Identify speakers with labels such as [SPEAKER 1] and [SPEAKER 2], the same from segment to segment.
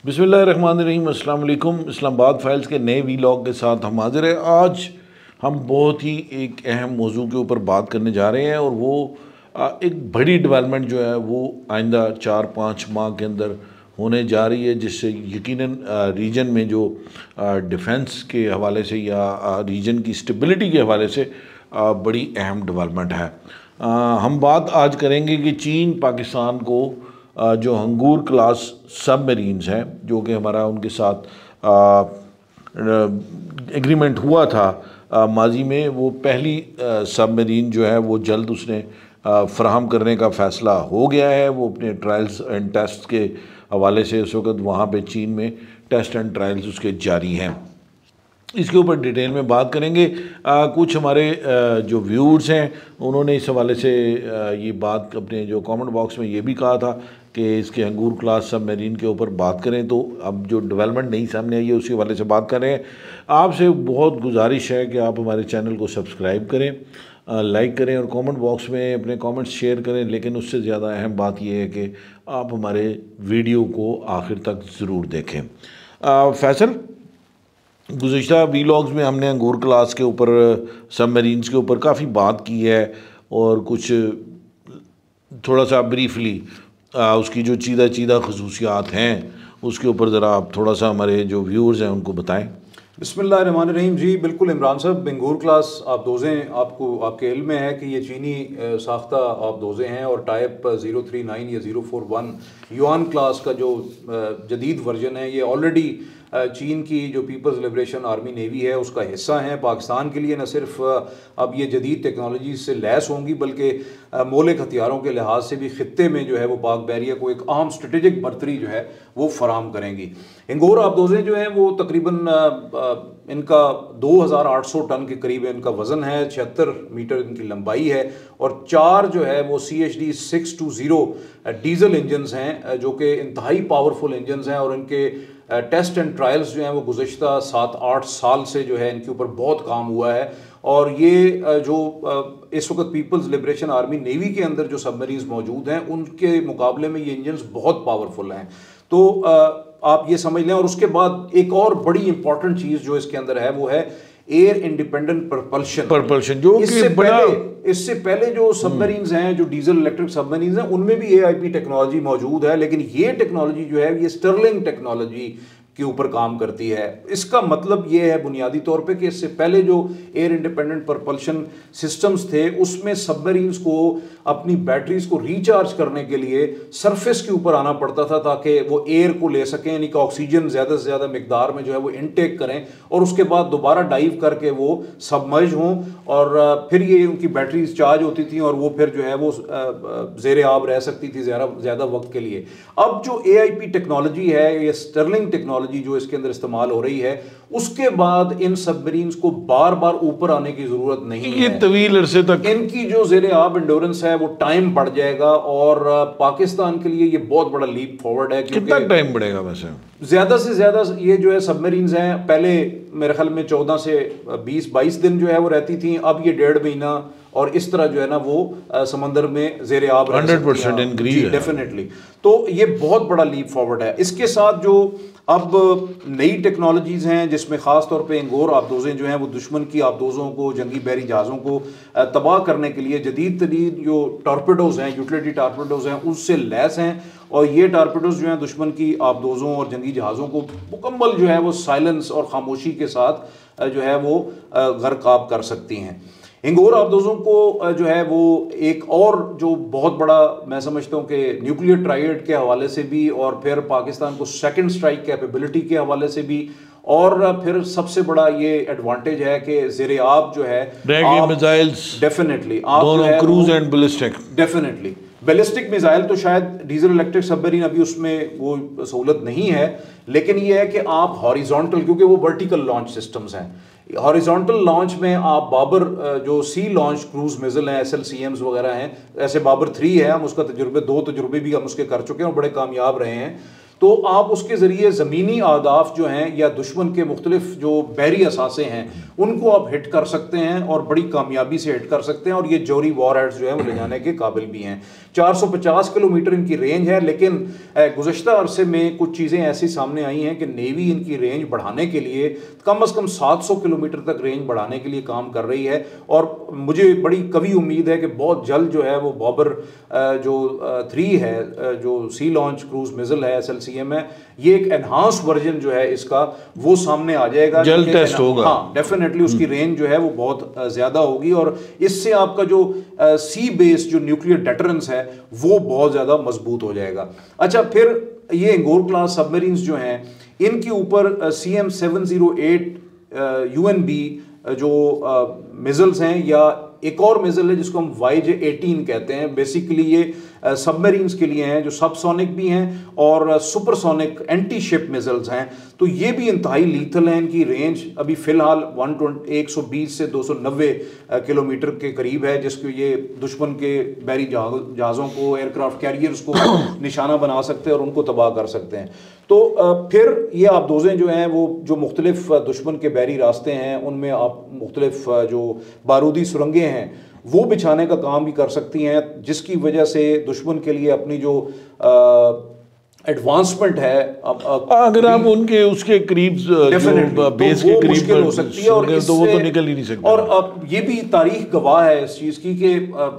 [SPEAKER 1] बिस्मिल्लाहिर्रहमानिर्रहीम। अस्सलाम वालेकुम। इस्लामाबाद फाइल्स के नए वीलॉग के साथ हम हाजिर हैं। आज हम बहुत ही एक अहम मौजू के ऊपर बात करने जा रहे हैं और वो एक बड़ी डेवलपमेंट जो है वो आइंदा 4-5 माह के अंदर होने जा रही है, जिससे यकीनन रीजन में जो डिफेंस के हवाले से या रीजन की स्टेबिलिटी के हवाले से बड़ी अहम डेवलपमेंट है। हम बात आज करेंगे कि चीन पाकिस्तान को जो हंगूर क्लास सबमरीन्स हैं, जो कि हमारा उनके साथ एग्रीमेंट हुआ था माजी में, वो पहली सबमरीन जो है वो जल्द उसने फ़राहम करने का फ़ैसला हो गया है। वो अपने ट्रायल्स एंड टेस्ट के हवाले से इस वक्त वहाँ पे चीन में टेस्ट एंड ट्रायल्स उसके जारी हैं। इसके ऊपर डिटेल में बात करेंगे। कुछ हमारे जो व्यूअर्स हैं उन्होंने इस हवाले से ये बात अपने जो कमेंट बॉक्स में ये भी कहा था कि इसके हंगूर क्लास सबमरीन के ऊपर बात करें, तो अब जो डेवलपमेंट नई सामने आई है उसी हवाले से बात कर रहे हैं। आपसे बहुत गुजारिश है कि आप हमारे चैनल को सब्सक्राइब करें, लाइक करें और कमेंट बॉक्स में अपने कमेंट्स शेयर करें। लेकिन उससे ज़्यादा अहम बात यह है कि आप हमारे वीडियो को आखिर तक ज़रूर देखें। फैसल, गुज़िश्ता वीलॉग्स में हमने अंगूर क्लास के ऊपर सबमरीन्स के ऊपर काफ़ी बात की है और कुछ थोड़ा सा ब्रीफली उसकी जो चीदा खसूसियात हैं उसके ऊपर ज़रा आप थोड़ा सा हमारे जो व्यूअर्स हैं उनको बताएं।
[SPEAKER 2] बिस्मिल्लाहिर्रहमानिर्रहीम। जी बिल्कुल इमरान साहब, अंगूर क्लास आबदोज़ें आपको आपके इल्म में है कि ये चीनी साख्ता आबदोज़ें हैं और टाइप 039 या 041 युआन क्लास का जो जदीद वर्जन है, ये ऑलरेडी चीन की जो पीपल्स लिबरेशन आर्मी नेवी है उसका हिस्सा हैं। पाकिस्तान के लिए न सिर्फ अब ये जदीद टेक्नोलॉजी से लैस होंगी बल्कि मौलिक हथियारों के लिहाज से भी ख़ित्ते में जो है वो पाक बैरिया को एक अहम स्ट्रेटेजिक बर्तरी जो है वो फराम करेंगी। अंगूर आबदोज़ें जो हैं वो तकरीबन इनका 2800 टन के करीब इनका वज़न है, 76 मीटर इनकी लंबाई है और 4 जो है वो CHD 620 डीजल इंजन्स हैं जो कि इंतहाई पावरफुल इंजन्स हैं और इनके टेस्ट एंड ट्रायल्स जो हैं वो गुज़श्ता 7-8 साल से जो है इनके ऊपर बहुत काम हुआ है। और ये जो इस वक्त पीपल्स लिबरेशन आर्मी नेवी के अंदर जो सबमरीन्स मौजूद हैं उनके मुकाबले में ये इंजन्स बहुत पावरफुल हैं। तो आप ये समझ लें। और उसके बाद एक और बड़ी इंपॉर्टेंट चीज़ जो इसके अंदर है वो है एयर इंडिपेंडेंट प्रपल्शन जो इससे पहले जो सबमरीन्स हैं, जो डीजल इलेक्ट्रिक सबमरीन्स हैं, उनमें भी AIP टेक्नोलॉजी मौजूद है, लेकिन ये टेक्नोलॉजी जो है ये स्टर्लिंग टेक्नोलॉजी के ऊपर काम करती है। इसका मतलब ये है बुनियादी तौर पे कि इससे पहले जो एयर इंडिपेंडेंट प्रपल्शन सिस्टम्स थे उसमें सबमरीन्स को अपनी बैटरीज को रिचार्ज करने के लिए सरफेस के ऊपर आना पड़ता था ताकि वो एयर को ले सकें, यानी कि ऑक्सीजन ज़्यादा से ज़्यादा मिकदार में जो है वो इनटेक करें और उसके बाद दोबारा डाइव करके वो सबमर्ज हों और फिर ये उनकी बैटरीज चार्ज होती थी और वो फिर जो है वो ज़ेरे आब रह सकती थी ज़्यादा वक्त के लिए। अब जो AIP टेक्नोलॉजी है, ये स्टर्लिंग टेक्नोलॉजी जो इसके अंदर इस्तेमाल हो रही है, उसके बाद इन सबमरीन्स को बार बार ऊपर आने की जरूरत नहीं है।
[SPEAKER 1] तवील अरसे तक
[SPEAKER 2] इनकी जो ज़ेरे आब एंडोरेंस है वो टाइम बढ़ जाएगा और पाकिस्तान के लिए ये बहुत बड़ा लीप फॉरवर्ड है।
[SPEAKER 1] कितना टाइम बढ़ेगा वैसे?
[SPEAKER 2] ज़्यादा से ज़्यादा ये जो है सबमरीन्स हैं, पहले मेरे ख्याल में 14 से 20-22 दिन जो है वो रहती थी, अब ये 1.5 महीना और इस तरह जो है ना वो समंदर में ज़ेरे आब
[SPEAKER 1] 100% इंक्रीज
[SPEAKER 2] डेफिनेटली। तो ये बहुत बड़ा लीप फॉरवर्ड है। इसके साथ जो अब नई टेक्नोलॉजीज़ हैं जिसमें ख़ास तौर पे अंगूर आबदोज़ें जो हैं वो दुश्मन की आबदोज़ों को, जंगी बहरी जहाज़ों को तबाह करने के लिए जदीद तरीन जो टॉर्पेडोज़ हैं, यूटिलिटी टॉर्पेडोज़ हैं, उससे लैस हैं। और ये टॉर्पेडोज़ जो हैं दुश्मन की आबदोज़ों और जंगी जहाज़ों को मुकम्मल जो है वो साइलेंस और खामोशी के साथ जो है वो गर्काब कर सकती हैं। अंगूर आबदोज़ों को जो है वो एक और जो बहुत बड़ा मैं समझता हूँ कि न्यूक्लियर ट्राइड के हवाले से भी और फिर पाकिस्तान को सेकंड स्ट्राइक कैपेबिलिटी के हवाले से भी और फिर सबसे बड़ा ये एडवांटेज है कि ज़ेरे आब जो है
[SPEAKER 1] मिसाइल्स
[SPEAKER 2] डेफिनेटली
[SPEAKER 1] दोनों cruise and ballistic,
[SPEAKER 2] definitely ballistic missile तो शायद डीजल इलेक्ट्रिक सबमरीन अभी उसमें वो सहूलत नहीं है, लेकिन ये है कि आप हॉरिजॉन्टल, क्योंकि वो वर्टिकल लॉन्च सिस्टम्स हैं, हॉरिजॉन्टल लॉन्च में आप बाबर जो सी लॉन्च क्रूज मिसाइल हैं, SLCMs वगैरह हैं, ऐसे बाबर 3 है, हम उसका 2 तजुर्बे भी हम उसके कर चुके हैं और बड़े कामयाब रहे हैं। तो आप उसके ज़रिए ज़मीनी आदाफ जो हैं या दुश्मन के मुख्तलिफ जो बहरी असासे हैं उनको आप हिट कर सकते हैं और बड़ी कामयाबी से हिट कर सकते हैं, और ये जोरी वॉर हेड्स जो है वो ले जाने के काबिल भी हैं। 450 किलोमीटर इनकी रेंज है, लेकिन गुज़श्ता अरसे में कुछ चीज़ें ऐसी सामने आई हैं कि नेवी इनकी रेंज बढ़ाने के लिए कम से कम 700 किलोमीटर तक रेंज बढ़ाने के लिए काम कर रही है। और मुझे बड़ी कवी उम्मीद है कि बहुत जल्द जो है वो बॉबर जो 3 है, जो सी लॉन्च क्रूज मिसाइल है, SLCM है, ये एक एनहांस वर्जन जो है इसका वो सामने आ जाएगा,
[SPEAKER 1] जल्द टेस्ट होगा।
[SPEAKER 2] हाँ, डेफिनेटली उसकी रेंज जो है वो बहुत ज़्यादा होगी, और इससे आपका जो सी बेस जो न्यूक्लियर डेटरेंस है वो बहुत ज़्यादा मजबूत हो जाएगा। अच्छा, फिर ये एंगोर क्लास सबमरीन्स जो हैं इनके ऊपर CM-708 UNB जो मिसाइल्स हैं, या एक और मिसाइल है जिसको हम YJ-18 कहते हैं। बेसिकली ये सबमरीन्स के लिए हैं जो सबसोनिक भी हैं और सुपरसोनिक एंटी शिप मिसाइल्स हैं। तो ये भी इंतहाई लीथल हैं। इनकी रेंज अभी फ़िलहाल 120 से 290 किलोमीटर के करीब है, जिसको ये दुश्मन के बहरी जहाज़ों को, एयरक्राफ्ट कैरियर्स को निशाना बना सकते हैं और उनको तबाह कर सकते हैं। तो फिर ये आबदोज़ें जो हैं वो जो मुख्तलिफ दुश्मन के बहरी रास्ते हैं उनमें आप मुख्तलिफ जो बारूदी सुरंगें हैं वो बिछाने का काम भी कर सकती हैं, जिसकी वजह से दुश्मन के लिए अपनी जो एडवांसमेंट है
[SPEAKER 1] अगर आप उनके उसके करीब बेस के करीब
[SPEAKER 2] मुश्किल हो सकती है, और
[SPEAKER 1] तो वो तो निकल ही नहीं सकते।
[SPEAKER 2] और अब ये भी तारीख गवाह है इस चीज़ की कि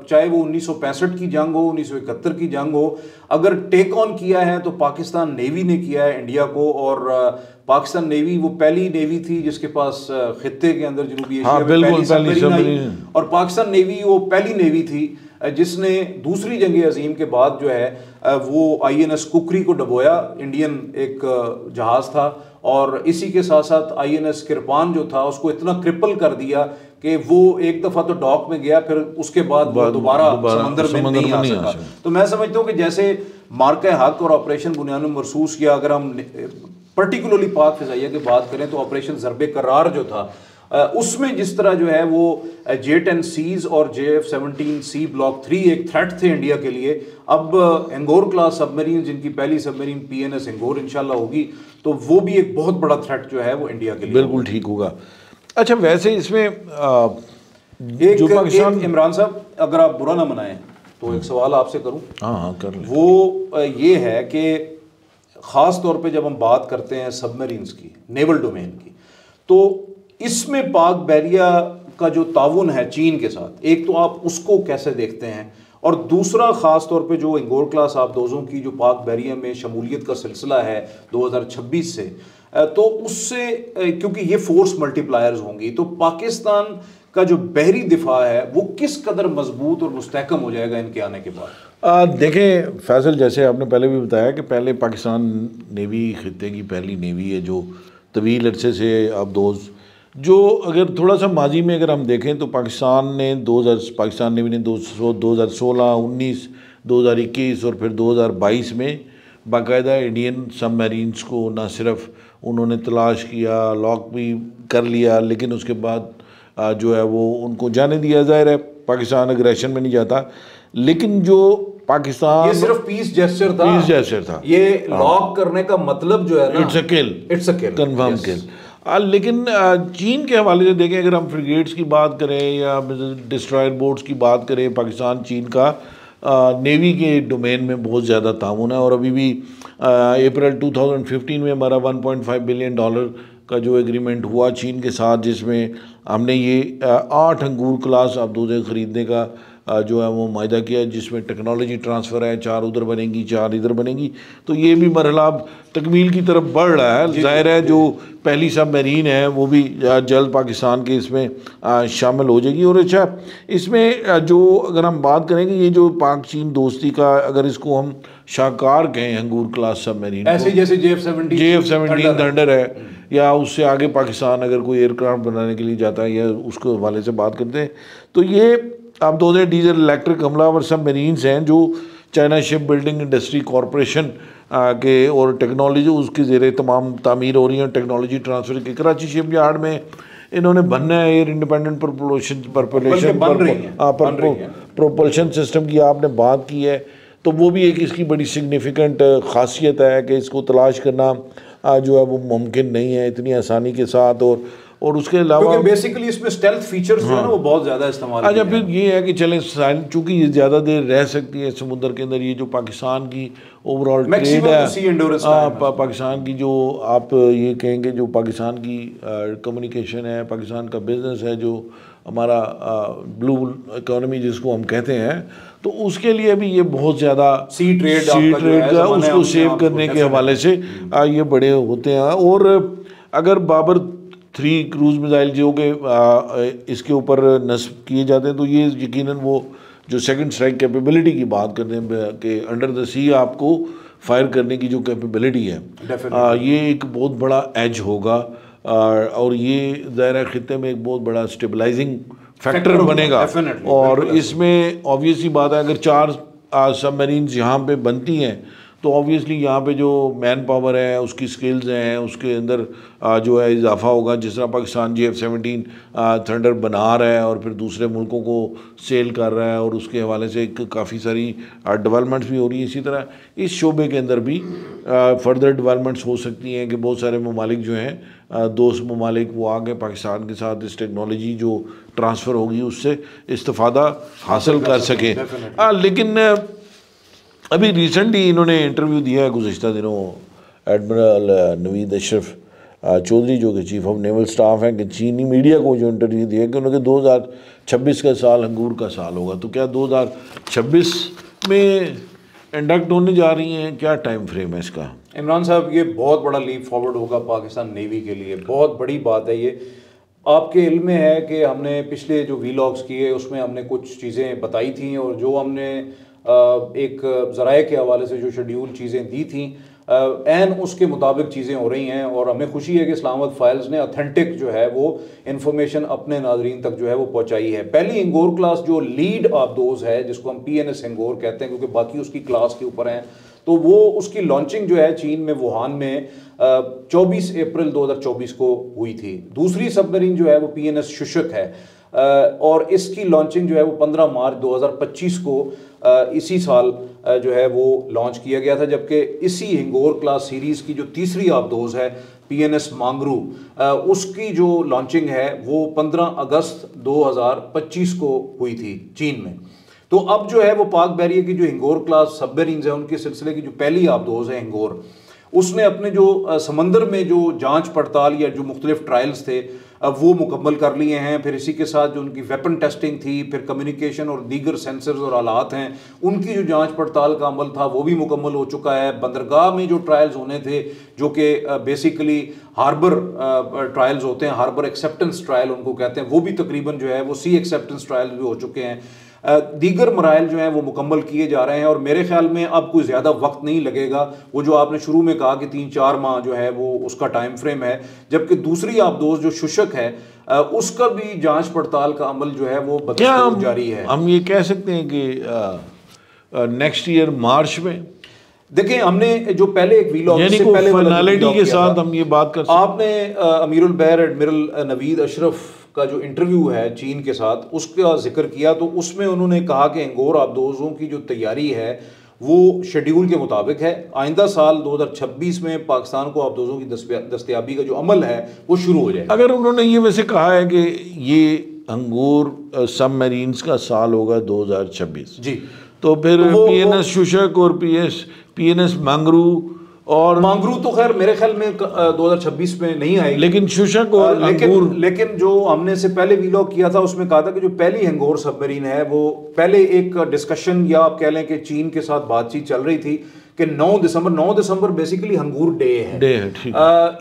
[SPEAKER 2] चाहे वो 1965 की जंग हो, 1971 की जंग हो, अगर टेक ऑन किया है तो पाकिस्तान नेवी ने किया है इंडिया को। और पाकिस्तान नेवी वो पहली नेवी थी जिसके पास खित्ते के अंदर जनूबी एशिया में पहली सबमरीन आई, और पाकिस्तान नेवी वो पहली नेवी थी जिसने दूसरी जंग अजीम के बाद जो है वो INS कुकरी को डबोया। इंडियन एक जहाज़ था, और इसी के साथ साथ INS किरपान जो था उसको इतना क्रिपल कर दिया कि वो एक दफ़ा तो डॉक में गया, फिर उसके बाद दोबारा समंदर में नहीं आ सका। तो मैं समझता हूँ कि जैसे मार्का हक और ऑपरेशन बुनियान मरसूस किया, अगर हम पर्टिकुलरली पाक फ़िज़ाइया की बात करें तो ऑपरेशन ज़रबे करार जो था उसमें जिस तरह जो है वो J-10Cs और JF-17C ब्लॉक 3 एक थ्रेट थे इंडिया के लिए। अब एंगोर क्लास सबमरीन, जिनकी पहली सबमरीन PNS एंगोर इंशाल्लाह होगी, तो वो भी एक बहुत बड़ा थ्रेट जो है वो इंडिया के लिए
[SPEAKER 1] बिल्कुल ठीक होगा। अच्छा, वैसे इसमें
[SPEAKER 2] जो पाकिस्तान, इमरान साहब अगर आप बुरा ना मनाएं तो एक सवाल आपसे करूं।
[SPEAKER 1] हाँ कर लें।
[SPEAKER 2] वो ये है कि ख़ास तौर पे जब हम बात करते हैं सबमरीन्स की, नेवल डोमेन की, तो इसमें पाक बहरिया का जो ताउन है चीन के साथ, एक तो आप उसको कैसे देखते हैं, और दूसरा ख़ास तौर पे जो एंगोर क्लास आबदोज़ों की जो पाक बहरिया में शमूलियत का सिलसिला है 2026 से, तो उससे क्योंकि ये फोर्स मल्टीप्लायर्स होंगी, तो पाकिस्तान का जो बहरी दिफा है वो किस कदर मजबूत और मुस्तहकम हो जाएगा इनके आने के बाद।
[SPEAKER 1] देखें फैसल, जैसे आपने पहले भी बताया कि पहले पाकिस्तान नेवी खित्ते की पहली नेवी है जो तवील अरसे से आबदोज़, जो अगर थोड़ा सा माजी में अगर हम देखें तो पाकिस्तान नेवी ने 2016, 19, 2021 और फिर 2022 में बाकायदा इंडियन सबमरीन्स को ना सिर्फ उन्होंने तलाश किया, लॉक भी कर लिया, लेकिन उसके बाद जो है वो उनको जाने दिया। ज़ाहिर है पाकिस्तान अग्रेशन में नहीं जाता, लेकिन जो पाकिस्तान,
[SPEAKER 2] ये सिर्फ पीस जेस्चर था। ये लॉक करने का मतलब जो है ना,
[SPEAKER 1] इट्स अ किल, कंफर्म किल। लेकिन चीन के हवाले से देखें, अगर हम फ्रिगेट्स की बात करें या डिस्ट्रॉयर बोट्स की बात करें, पाकिस्तान चीन का नेवी के डोमेन में बहुत ज़्यादा ताउन है। और अभी भी अप्रैल 2015 में हमारा $1.5 बिलियन का जो एग्रीमेंट हुआ चीन के साथ, जिसमें हमने ये 8 अंगूर क्लास आबदोज़ें ख़रीदने का जो है वो मायदा किया, जिसमें टेक्नोलॉजी ट्रांसफ़र है, 4 उधर बनेंगी, 4 इधर बनेंगी। तो ये भी मरहला अब तकमील की तरफ बढ़ रहा है। ज़ाहिर है जो पहली सबमरीन है वो भी जल्द पाकिस्तान के इसमें शामिल हो जाएगी। और अच्छा, इसमें जो अगर हम बात करेंगे ये जो पाक चीन दोस्ती का, अगर इसको हम शाहकार कहें अंगूर क्लास सबमरीन,
[SPEAKER 2] ऐसे जैसे JF-17
[SPEAKER 1] थंडर है, या उससे आगे पाकिस्तान अगर कोई एयरक्राफ्ट बनाने के लिए जाता है या उसके हवाले से बात करते हैं, तो ये आबदोज़ें डीजल इलेक्ट्रिक हमलावर सबमरीन्स हैं जो China ship building industry corporation के और टेक्नोलॉजी उसके ज़ेरे तमाम तामीर हो रही हैं। टेक्नोलॉजी ट्रांसफ़र के कराची शिप यार्ड में इन्होंने बनना है एयर इंडिपेंडेंट प्रोपल्शन सिस्टम की आपने बात की है। तो वो भी एक इसकी बड़ी सिग्निफिकेंट ख़ासियत है कि इसको तलाश करना जो है वो मुमकिन नहीं है इतनी आसानी के साथ। और उसके अलावा
[SPEAKER 2] बेसिकली इसमें स्टेल्थ फीचर्स जो है ना वो बहुत ज़्यादा इस्तेमाल
[SPEAKER 1] अच्छा फिर ये है कि चलें चूँकि ये ज़्यादा देर रह सकती है समुद्र के अंदर, ये जो पाकिस्तान की ओवरऑल ट्रेड है, पाकिस्तान की जो आप ये कहेंगे जो पाकिस्तान की कम्युनिकेशन है, पाकिस्तान का बिज़नेस है, जो हमारा ब्लू इकोनॉमी जिसको हम कहते हैं, तो उसके लिए भी ये बहुत ज़्यादा
[SPEAKER 2] सी ट्रेड
[SPEAKER 1] का उसको सेव करने के हवाले से ये बड़े होते हैं। और अगर बाबर 3 क्रूज़ मिसाइल जो कि इसके ऊपर नस्ब किए जाते हैं, तो ये यकीनन वो जो सेकंड स्ट्राइक कैपेबिलिटी की बात करते हैं कि अंडर द सी आपको फायर करने की जो कैपेबिलिटी है, ये एक बहुत बड़ा एज होगा और ये ज़ाहिर खित्ते में एक बहुत बड़ा स्टेबलाइजिंग फैक्टर बनेगा। और इसमें ऑब्वियस ही बात है, अगर 4 सबमरीन्स यहाँ पे बनती हैं तो ऑब्वियसली यहाँ पे जो मैन पावर है, उसकी स्किल्स हैं, उसके अंदर जो है इजाफा होगा। जिस तरह पाकिस्तान GF-17 थंडर बना रहा है और फिर दूसरे मुल्कों को सेल कर रहा है और उसके हवाले से काफ़ी सारी डेवलपमेंट्स भी हो रही है। इसी तरह इस शोबे के अंदर भी फर्दर डेवलपमेंट्स हो सकती हैं कि बहुत सारे ममालिक जो हैं दोस्त ममालिक वो आगे पाकिस्तान के साथ इस टेक्नोलॉजी जो ट्रांसफ़र होगी उससे इस्तिफ़ादा हासिल कर सकें। लेकिन अभी रिसेंटली इन्होंने इंटरव्यू दिया है गुज़श्ता दिनों एडमिरल नवीद अशरफ चौधरी जो कि चीफ ऑफ नेवल स्टाफ हैं, कि चीनी मीडिया को जो इंटरव्यू दिया कि उन्होंने 2026 का साल अंगूर का साल होगा। तो क्या 2026 में इंडक्ट होने जा रही हैं, क्या टाइम फ्रेम है इसका?
[SPEAKER 2] इमरान साहब, ये बहुत बड़ा लीप फॉरवर्ड होगा पाकिस्तान नेवी के लिए, बहुत बड़ी बात है ये। आपके इल्म में है कि हमने पिछले जो वीलॉग्स किए उसमें हमने कुछ चीज़ें बताई थी और जो हमने एक ज़राए के हवाले से जो शेड्यूल चीज़ें दी थी एन उसके मुताबिक चीज़ें हो रही हैं। और हमें खुशी है कि इस्लामाबाद फाइल्स ने ऑथेंटिक जो है वो इन्फॉर्मेशन अपने नाजरीन तक जो है वो पहुंचाई है। पहली हिंगोर क्लास जो लीड आबदोज़ है, जिसको हम PNS हिंगोर कहते हैं क्योंकि बाकी उसकी क्लास के ऊपर हैं, तो वो उसकी लॉन्चिंग जो है चीन में वुहान में 24 अप्रैल 2024 को हुई थी। दूसरी सबमरीन जो है वो PNS शुशक है और इसकी लॉन्चिंग जो है वो 15 मार्च 2025 को इसी साल जो है वो लॉन्च किया गया था। जबकि इसी हिंगोर क्लास सीरीज़ की जो तीसरी आबदोज़ है PNS मांगरू, उसकी जो लॉन्चिंग है वो 15 अगस्त 2025 को हुई थी चीन में। तो अब जो है वो पाक बैरियर की जो हिंगोर क्लास सबमरीन्स हैं उनके सिलसिले की जो पहली आबदोज़ है हिंगोर, उसने अपने जो समंदर में जो जांच पड़ताल या जो मुख्तलिफ ट्रायल्स थे वो मुकम्मल कर लिए हैं। फिर इसी के साथ जो उनकी वेपन टेस्टिंग थी, फिर कम्युनिकेशन और दीगर सेंसर्स और आलात हैं, उनकी जो जांच पड़ताल का अमल था वो भी मुकम्मल हो चुका है। बंदरगाह में जो ट्रायल्स होने थे, जो कि बेसिकली हार्बर ट्रायल्स होते हैं, हार्बर एक्सेप्टेंस ट्रायल उनको कहते हैं, वो भी तकरीबन जो है वो सी एक्सेप्टेंस ट्रायल भी हो चुके हैं। दीगर मराइल जो हैं वो मुकम्मल किए जा रहे हैं और मेरे ख्याल में अब कोई ज़्यादा वक्त नहीं लगेगा। वो जो आपने शुरू में कहा कि 3-4 माह जो है वो उसका टाइम फ्रेम है, जबकि दूसरी आबदोज़ जो शुशक है उसका भी जांच पड़ताल का अमल जो है वो बदस्तूर जारी है।
[SPEAKER 1] हम ये कह सकते हैं कि नेक्स्ट ईयर मार्च में
[SPEAKER 2] देखें, हमने जो पहले एक वीलॉग
[SPEAKER 1] के साथ हम ये बात कर,
[SPEAKER 2] आपने अमीरुल बैर एडमिरल नवीद अशरफ का जो इंटरव्यू है चीन के साथ उसका जिक्र किया, तो उसमें उन्होंने कहा कि हिंगोर आबदोज़ों की जो तैयारी है वो शेड्यूल के मुताबिक है। आइंदा साल 2026 में पाकिस्तान को आबदोज़ों की दस्तयाबी का जो अमल है वो शुरू हो जाए।
[SPEAKER 1] अगर उन्होंने ये वैसे कहा है कि ये हिंगोर सबमरीन्स का साल होगा 2026
[SPEAKER 2] जी,
[SPEAKER 1] तो फिर PNS शुशक और PNS मांगरू और
[SPEAKER 2] मांगरू तो खैर मेरे ख्याल में 2026 में नहीं आएगी,
[SPEAKER 1] लेकिन शुशक और
[SPEAKER 2] लेकिन जो हमने से पहले वीलॉग किया था उसमें कहा था कि जो पहली हिंगोर सबमरीन है वो पहले एक डिस्कशन या आप कह लें कि चीन के साथ बातचीत चल रही थी कि 9 दिसंबर बेसिकली हिंगोर डे है।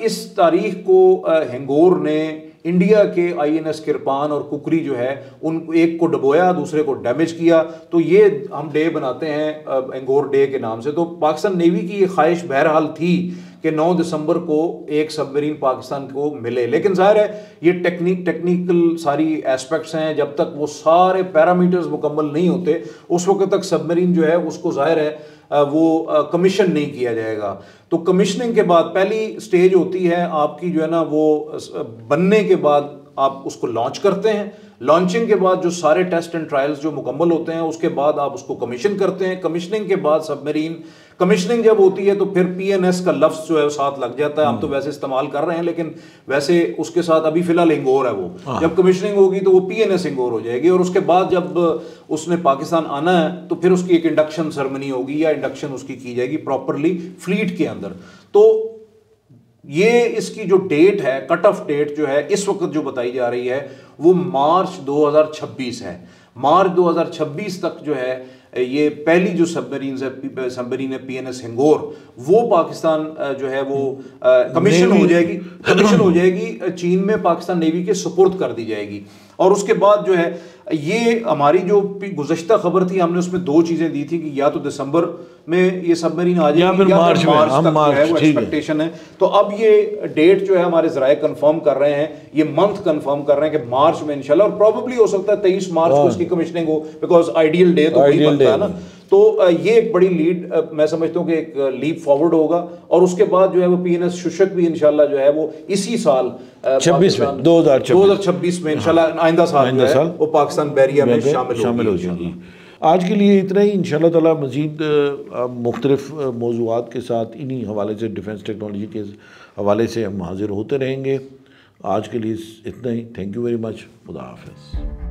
[SPEAKER 2] इस तारीख को हिंगोर ने इंडिया के INS किरपान और कुकरी जो है उन एक को डबोया, दूसरे को डैमेज किया, तो ये हम डे बनाते हैं हिंगोर डे के नाम से। तो पाकिस्तान नेवी की ये ख्वाहिश बहरहाल थी कि 9 दिसंबर को एक सबमरीन पाकिस्तान को मिले, लेकिन जाहिर है ये टेक्निकल सारी एस्पेक्ट्स हैं, जब तक वो सारे पैरामीटर्स मुकम्मल नहीं होते उस वक्त तक सबमरीन जो है उसको जाहिर है वो कमीशन नहीं किया जाएगा। तो कमीशनिंग के बाद पहली स्टेज होती है आपकी जो है ना वो बनने के बाद आप उसको लॉन्च करते हैं। लॉन्चिंग के बाद जो सारे टेस्ट एंड ट्रायल्स जो मुकम्मल होते हैं उसके बाद आप उसको कमीशन करते हैं। कमीशनिंग के बाद सबमरीन कमीशनिंग जब होती है तो फिर PNS का लफ्ज़ जो है वो साथ लग जाता है। हम तो वैसे इस्तेमाल कर रहे हैं लेकिन वैसे उसके साथ अभी फिलहाल इंगोर है वो। जब कमीशनिंग होगी तो वो PNS इंगोर हो जाएगी और उसके बाद जब उसने पाकिस्तान आना है तो फिर उसकी एक इंडक्शन सेरेमनी होगी या इंडक्शन उसकी की जाएगी प्रॉपरली फ्लीट के अंदर। तो ये इसकी जो डेट है, कट ऑफ डेट जो है इस वक्त जो बताई जा रही है वो मार्च 2026 है। मार्च 2026 तक जो है ये पहली जो सबमरीन है PNS हिंगोर वो पाकिस्तान जो है वो कमीशन हो जाएगी चीन में, पाकिस्तान नेवी के सुपुर्द कर दी जाएगी। और उसके बाद जो है ये हमारी जो गुज़श्ता खबर थी हमने उसमें दो चीज़ें दी थी कि या तो दिसंबर में ये सबमरीन आ जाएगी या फिर मार्च तक जो है वो एक्सपेक्टेशन है। तो अब ये डेट जो है हमारे ज़राए कंफर्म कर रहे हैं, ये मंथ कंफर्म कर रहे हैं कि मार्च में इंशाल्लाह, और प्रॉब्ली हो सकता है 23 मार्च को इसकी कमिश्निंग हो, बिकॉज आइडियल डे तो वही बनता है ना। तो ये एक बड़ी लीड मैं समझता हूँ कि एक लीप फॉरवर्ड होगा और उसके बाद जो है वो PNS शुशक भी इंशाल्लाह जो है वो इसी साल 2026 में इंशाल्लाह आइंदा साल जो है वो पाकिस्तान बहरिया में शामिल हो जाएगी।
[SPEAKER 1] आज के लिए इतना ही। इंशाल्लाह ताला मज़ीद मुख्तलिफ मौज़ूआत के साथ इन्हीं हवाले से, डिफेंस टेक्नोलॉजी के हवाले से हम हाजिर होते रहेंगे। आज के लिए इतना ही। Thank you very much. खुदा हाफ़िज़।